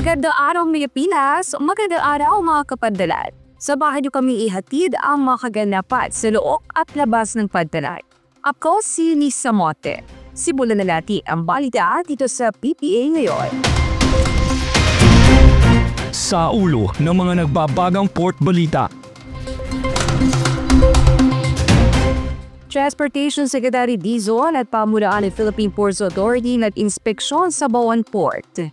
Magandang araw mga Pinas, magandang araw mga kapaddalan. Samahan niyo kami ihatid ang mga kaganapan sa loob at labas ng paddalan. Ako si Lisa Mote. Simulan na natin ang balita dito sa PPA ngayon. Sa ulo ng mga nagbabagang port balita. Transportation Secretary Dizon at pamulaan ng Philippine Ports Authority nag-inspeksyon sa Bawan Port.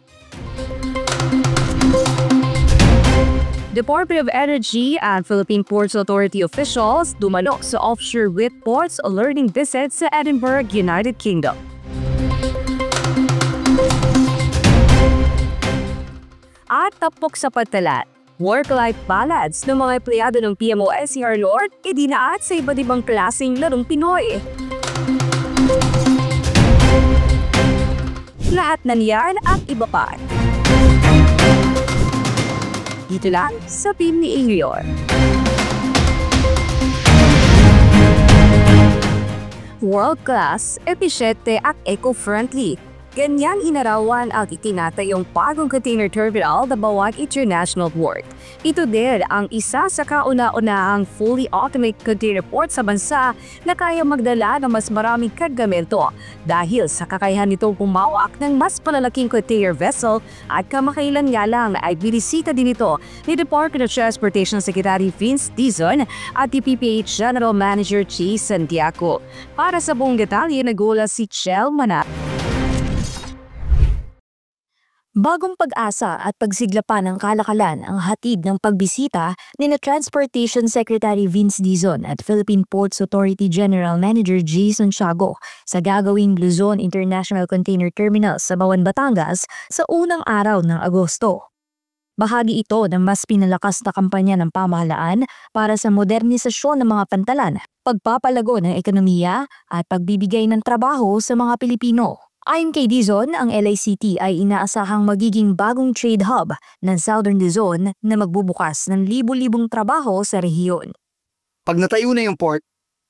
Department of Energy and Philippine Ports Authority officials dumalo sa offshore wind ports learning visit sa Edinburgh, United Kingdom. At tapok sa pagtalat, work-life balance ng mga empleyado ng PMO-SCR North idinaat sa iba't ibang klaseng larong Pinoy. Lahat na niyan at iba pa. Dito lang sa PIM ni Ingrior. World-class, episyente at eco-friendly. Ganyang inarawan ang itinatayong bagong container terminal na Bawan International Port. Ito din ang isa sa kauna-unahang fully automated container port sa bansa na kaya magdala ng mas maraming kargamento dahil sa kakayahan nitong pumawak ng mas palalaking container vessel at kamakailan nga lang ay binisita din ito ni Department of Transportation Secretary Vince Dizon at DPPH General Manager Chi Santiago. Para sa buong detalye, nagula si Chel Manat. Bagong pag-asa at pagsigla pa ng kalakalan ang hatid ng pagbisita ni Transportation Secretary Vince Dizon at Philippine Ports Authority General Manager Jason Santiago sa gagawing Luzon International Container Terminal sa Bawan, Batangas sa unang araw ng Agosto. Bahagi ito ng mas pinalakas na kampanya ng pamahalaan para sa modernisasyon ng mga pantalan, pagpapalago ng ekonomiya at pagbibigay ng trabaho sa mga Pilipino. Ayon kay Dizon, ang LICT ay inaasahang magiging bagong trade hub ng Southern Luzon na magbubukas ng libu-libong trabaho sa rehiyon. Pag natayo na yung port,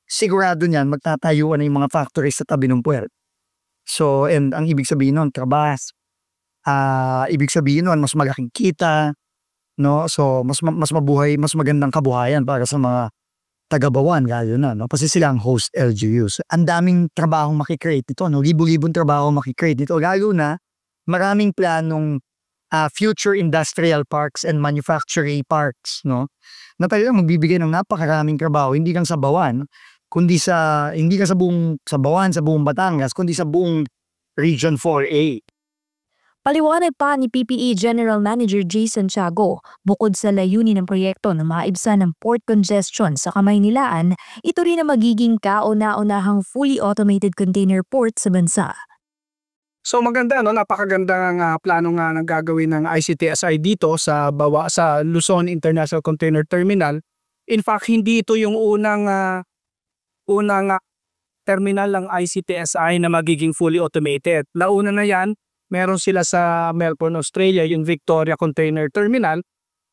sigurado niyan magtatayuan na yung mga factories sa tabi ng puwet. So, and ang ibig sabihin nun, trabas. Ibig sabihin nun, mas malaking kita, no? So, mas mabuhay, mas magandang kabuhayan para sa mga taga-Bawan, gaya na, no? Kasi sila ang host LGUs. Ang daming trabahong makikreate dito, no? Libu-libong trabaho makikreate dito. Lalo na, maraming planong future industrial parks and manufacturing parks, no? Na talagang magbibigay ng napakaraming trabaho, hindi lang sa Bawan, kundi hindi lang sa Bawan, sa buong Batangas, kundi sa buong Region 4A. Paliwanag pa ni PPE General Manager Jason Santiago, bukod sa layunin ng proyekto na maibsan ng port congestion sa Kamaynilaan, ito rin ang magiging kauna-unahang fully automated container port sa bansa. So maganda, no? Napakagandang plano nga ng gagawin ng ICTSI dito sa Luzon International Container Terminal. In fact, hindi ito yung unang terminal ng ICTSI na magiging fully automated. Nauna na yan. Meron sila sa Melbourne, Australia, yung Victoria Container Terminal,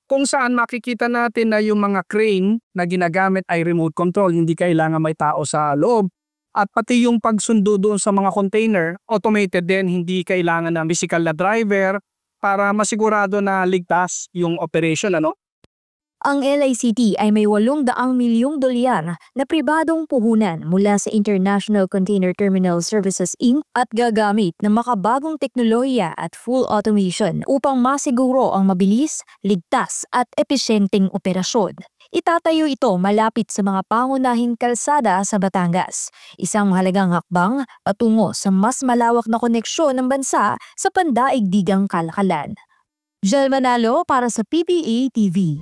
kung saan makikita natin na yung mga crane na ginagamit ay remote control, hindi kailangan may tao sa loob. At pati yung pagsundo doon sa mga container, automated din, hindi kailangan ng physical na driver para masigurado na ligtas yung operation, ano? Ang LICT ay may 800 milyong dolyar na pribadong puhunan mula sa International Container Terminal Services Inc. at gagamit ng makabagong teknolohiya at full automation upang masiguro ang mabilis, ligtas at episyenteng operasyon. Itatayo ito malapit sa mga pangunahing kalsada sa Batangas, isang mahalagang hakbang patungo sa mas malawak na koneksyon ng bansa sa pandaigdigang kalakalan. Jel Manalo para sa PPA TV.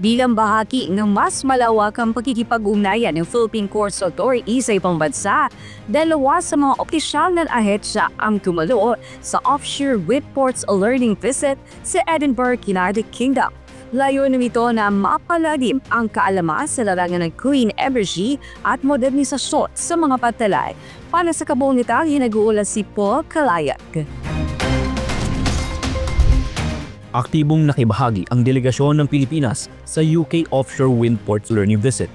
Bilang bahagi ng mas malawakang pagkikipag-ugnayan ng Philippine Ports Authority sa ibang bansa, dalawa sa mga opisyal na ahensya ang tumalo sa offshore wind ports learning visit sa Edinburgh, United Kingdom. Layunin nito na mapalalim ang kaalaman sa larangan ng clean energy at modernisasyon sa mga pantalay. Para sa kabuong detalye, nag-uulat si Paul Kalayak. Aktibong nakibahagi ang delegasyon ng Pilipinas sa UK Offshore Wind Ports Learning Visit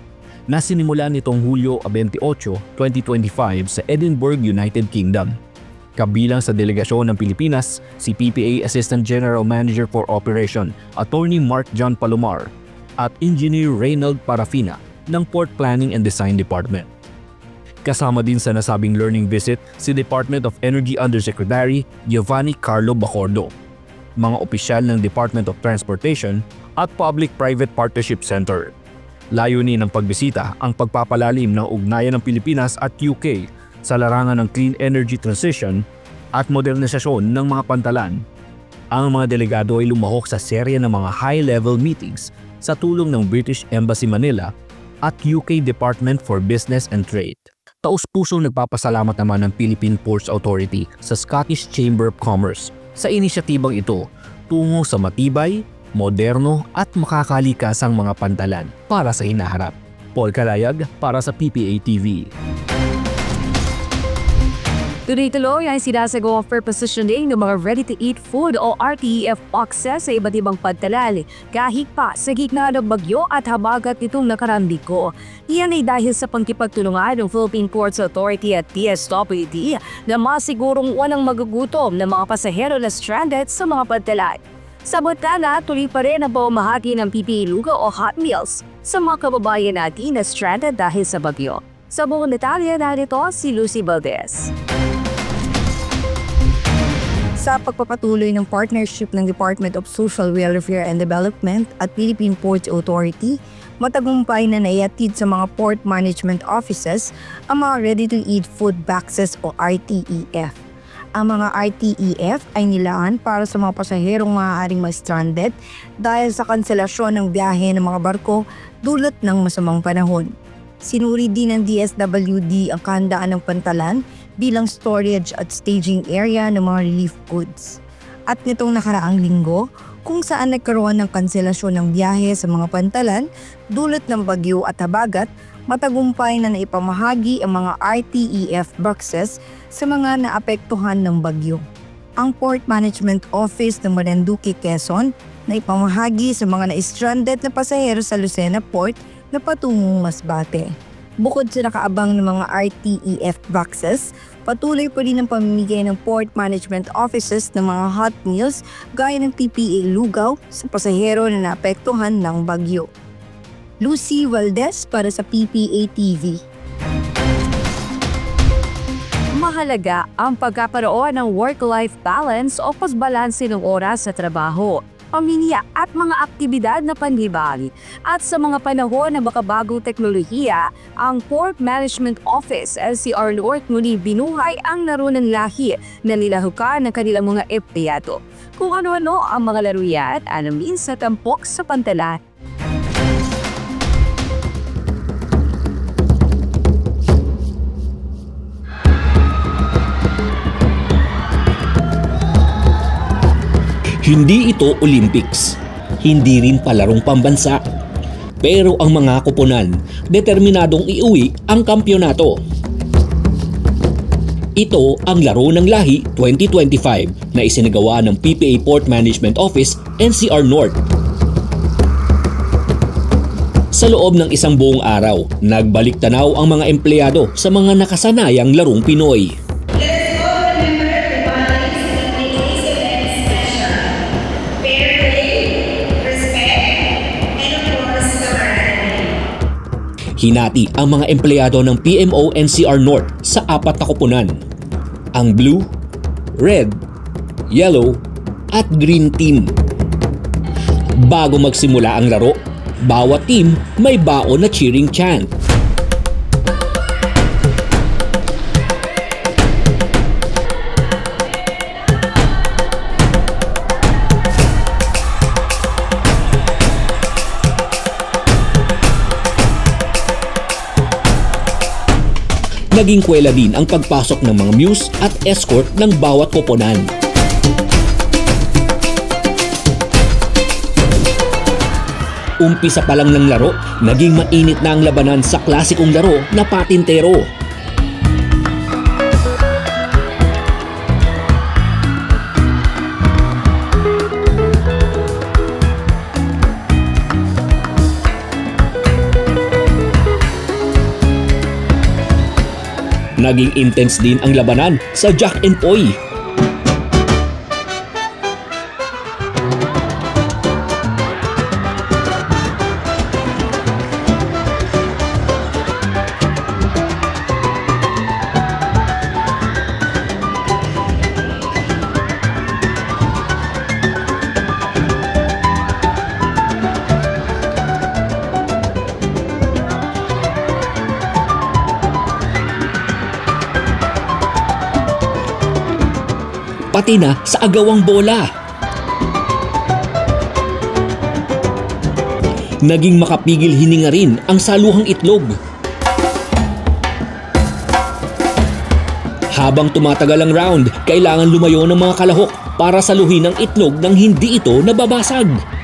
na sinimula nitong Hulyo 28, 2025 sa Edinburgh, United Kingdom. Kabilang sa delegasyon ng Pilipinas, si PPA Assistant General Manager for Operation, Attorney Mark John Palomar, at Engineer Reynald Parafina ng Port Planning and Design Department. Kasama din sa nasabing learning visit si Department of Energy Undersecretary Giovanni Carlo Bacordo, mga opisyal ng Department of Transportation at Public-Private Partnership Center. Layunin ng pagbisita ang pagpapalalim ng ugnayan ng Pilipinas at UK sa larangan ng clean energy transition at modernisasyon ng mga pantalan. Ang mga delegado ay lumahok sa serye ng mga high-level meetings sa tulong ng British Embassy Manila at UK Department for Business and Trade. Taus-pusong nagpapasalamat naman ng Philippine Ports Authority sa Scottish Chamber of Commerce sa inisyatibang ito tungo sa matibay, moderno at makakalikasang mga pantalan para sa hinaharap. Paul Calayag para sa PPA TV. Tuloy-tuloy ang sinasagawa for positioning ng mga ready-to-eat food o RTEF boxes sa iba't ibang pantalan, kahit pa sa gitna ng bagyo at habagat nitong nakarambiko. Iyan ay dahil sa pagkipagtulungan ng Philippine Ports Authority at PSWD na masigurong walang magugutom ng mga pasahero na stranded sa mga pantalan. Samantala, tuloy pa rin ang pamamahagi ng PPA Lugaw o Hot Meals sa mga kababayan natin na stranded dahil sa bagyo. Sa buong detalye narito si Lucy Valdez. Sa pagpapatuloy ng partnership ng Department of Social Welfare and Development at Philippine Ports Authority, matagumpay na naihatid sa mga port management offices ang mga ready-to-eat food boxes o RTEF. Ang mga RTEF ay nilaan para sa mga pasaherong maaaring ma-stranded dahil sa kanselasyon ng biyahe ng mga barko dulot ng masamang panahon. Sinuri din ng DSWD ang kahandaan ng pantalan bilang storage at staging area ng mga relief goods. At nitong nakaraang linggo, kung saan nagkaroon ng kanselasyon ng biyahe sa mga pantalan dulot ng bagyo at habagat, matagumpay na naipamahagi ang mga RTEF boxes sa mga naapektuhan ng bagyo. Ang Port Management Office ng Marinduque, Quezon, naipamahagi sa mga na-stranded na pasahero sa Lucena Port na patungong Masbate. Bukod sa nakaabang ng mga RTEF boxes, patuloy pa rin ang pamimigay ng port management offices ng mga hot meals gaya ng PPA Lugaw sa pasahero na naapektuhan ng bagyo. Lucy Valdez para sa PPA TV. Mahalaga ang pagkakaroon ng work-life balance o pagbalanse ng oras sa trabaho, pamilya at mga aktibidad na panlibang. At sa mga panahon na makabagong teknolohiya, ang Port Management Office LCR North muli binuhay ang laro ng lahi na nilahukan ng kanilang mga empleyado. Kung ano-ano ang mga laro yan, alamin sa tampok sa pantalan. Hindi ito Olympics, hindi rin palarong pambansa. Pero ang mga koponan, determinadong iuwi ang kampyonato. Ito ang Laro ng Lahi 2025 na isinagawa ng PPA Port Management Office NCR North. Sa loob ng isang buong araw, nagbalik tanaw ang mga empleyado sa mga nakasanayang larong Pinoy. Hinati ang mga empleyado ng PMO NCR North sa 4 na koponan. Ang Blue, Red, Yellow at Green Team. Bago magsimula ang laro, bawat team may baon na cheering chant. Naging kwela din ang pagpasok ng mga muse at escort ng bawat koponan. Umpisa pa lang ng laro, naging mainit na ang labanan sa klasikong laro na patintero. Naging intense din ang labanan sa Jack and Poy. Pati na sa agawang bola. Naging makapigil hininga rin ang saluhang itlog. Habang tumatagal ang round, kailangan lumayo ng mga kalahok para saluhin ang itlog nang hindi ito nababasag.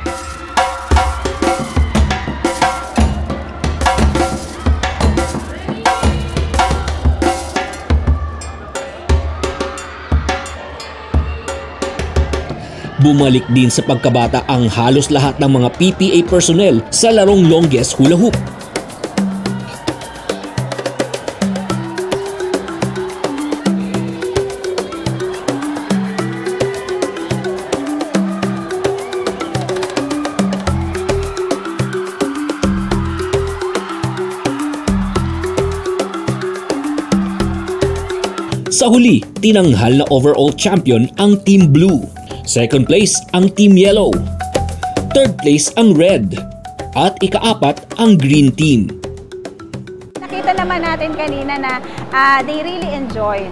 Bumalik din sa pagkabata ang halos lahat ng mga PPA personnel sa larong longest hula hoop. Sa huli, tinanghal na overall champion ang Team Blue. Second place ang Team Yellow. Third place ang Red. At ika-apat ang Green Team. Nakita naman natin kanina na they really enjoyed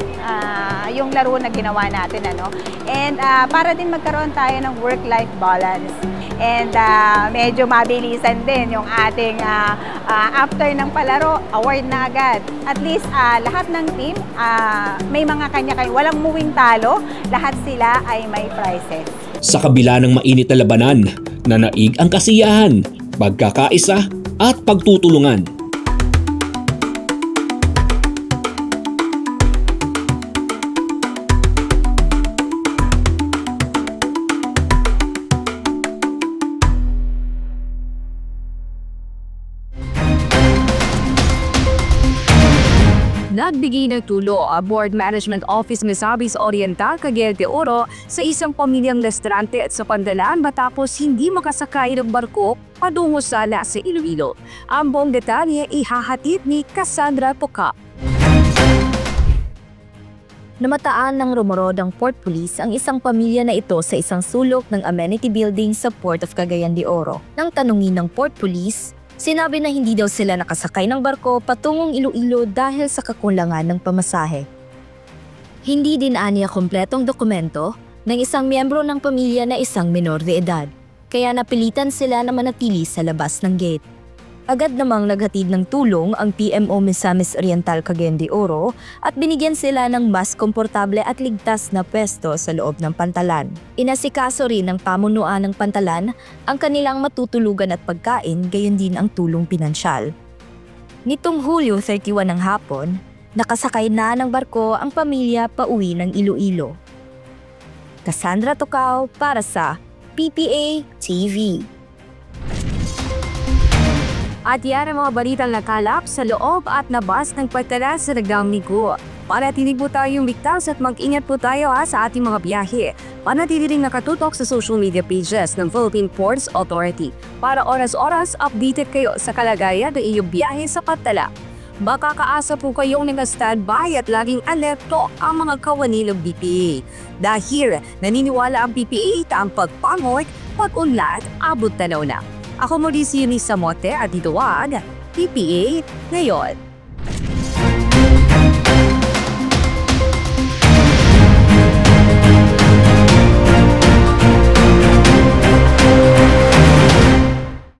yung laro na ginawa natin. And para din magkaroon tayo ng work-life balance. And medyo mabilisan din yung ating after ng palaro, award na agad. At least lahat ng team may mga kanya-kanya, walang muwing talo, lahat sila ay may prizes. Sa kabila ng mainit na labanan, nanaig ang kasiyahan, pagkakaisa at pagtutulungan. Nagbigay ng tulong ang Board Management Office Misamis Oriental, Cagayan de Oro sa isang pamilyang restaurante at sa Pandalan matapos hindi makasakay ng barko patungo sa Iloilo. Ang buong detalye ihahatid ni Cassandra Puka. Namataan ng rumorodang Port Police ang isang pamilya na ito sa isang sulok ng amenity building sa Port of Cagayan de Oro. Nang tanungin ng Port Police, sinabi na hindi daw sila nakasakay ng barko patungong Iloilo dahil sa kakulangan ng pamasahe. Hindi din aniya kumpletong dokumento ng isang miyembro ng pamilya na isang menor de edad, kaya napilitan sila na manatili sa labas ng gate. Agad namang naghatid ng tulong ang PMO Misamis Oriental Cagayan de Oro at binigyan sila ng mas komportable at ligtas na pwesto sa loob ng Pantalan. Inasikaso rin ng pamunuan ng Pantalan ang kanilang matutulugan at pagkain, gayon din ang tulong pinansyal. Nitong Hulyo 31 ng hapon, nakasakay na ng barko ang pamilya pauwi ng Iloilo. Cassandra Tocao para sa PPA TV. At yan ang mga balitang nakalap sa loob at labas ng pagtala sa Nagdaang Linggo. Panatili po tayong ligtas at mag-ingat po tayo sa ating mga biyahe. Panatili rin nakatutok sa social media pages ng Philippine Ports Authority para oras-oras updated kayo sa kalagayan ng iyong biyahe sa pagtala. Baka kaasa po kayong nag-standby at laging alerto ang mga kawani ng PPA. Dahil naniniwala ang PPA na ang pagpangoy, pag-unlad, abot tanaw na. Ako muli si Eunice Samote at ito ang PPA Ngayon.